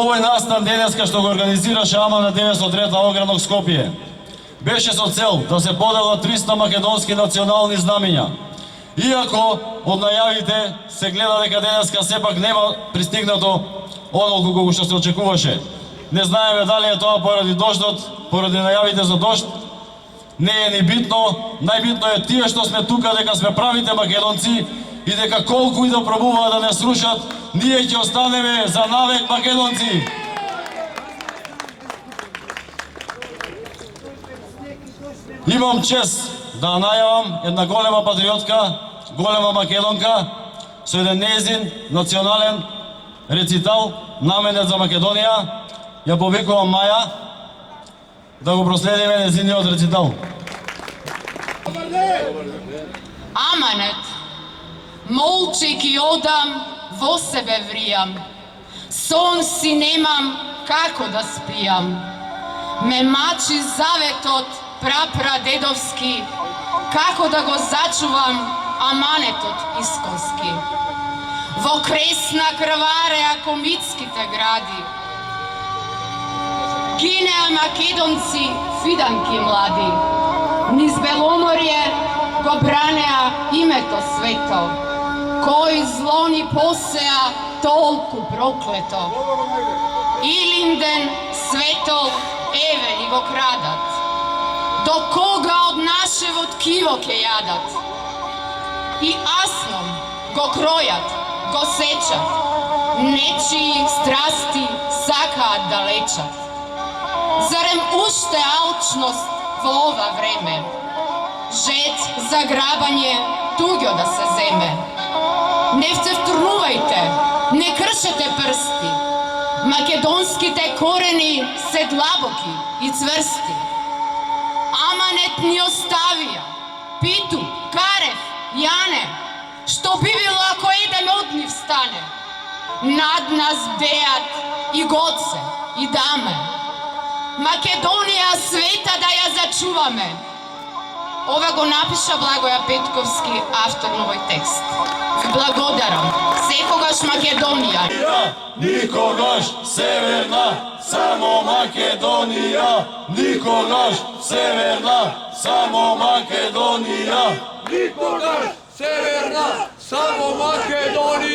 Овој настан денеска што го организираше АМА на 903 огранок Скопје беше со цел да се поделат 300 македонски национални знамиња. Иако од најавите се гледа дека денеска сепак нема пристигнато онолку што се очекуваше. Не знаеме дали е тоа поради дождот, поради најавите за дожд. Не е ни битно, најбитно е тие што сме тука, дека сме правите македонци и дека колку и да пробуваат да не срушат, ние ќе останеме за навек македонци. Имам чест да најавам една голема патриотка, голема македонка, со еден нејзин национален рецитал, наменет за Македонија. Ја повикувам Маја да го проследиме нејзиниот рецитал. Аманет, молчејќи одам, во себе вријам, сон си немам, како да спијам. Ме мачи заветот прапрадедовски, како да го зачувам аманетот исконски. Во кресна крвареа комитските гради, гинеа македонци, фиданки млади, низ Беломорје го бранеа името свето, кој зло ни посеа толку проклето. Илинден, Светол, еве ни го крадат, до кога од нашевот киво ке јадат? И асном го кројат, го сечат, нечии страсти сакаат да лечат. Зарем уште алчност во ова време, жет за грабање туѓо да се земе? Не се втрнувајте, не кршете прсти, македонските корени се длабоки и цврсти. Аманет ни оставија, Питу, Карев, Јане, што би било ако еден од нив стане? Над нас бдеат и Гоце, и Даме. Македонија света да ја зачуваме. Ова го напиша Благоја Петковски, автор на овој текст. Ви благодарам. Секогаш Македонија. Никогаш северна, само Македонија. Никогаш северна, само Македонија. Никогаш северна, само Македонија.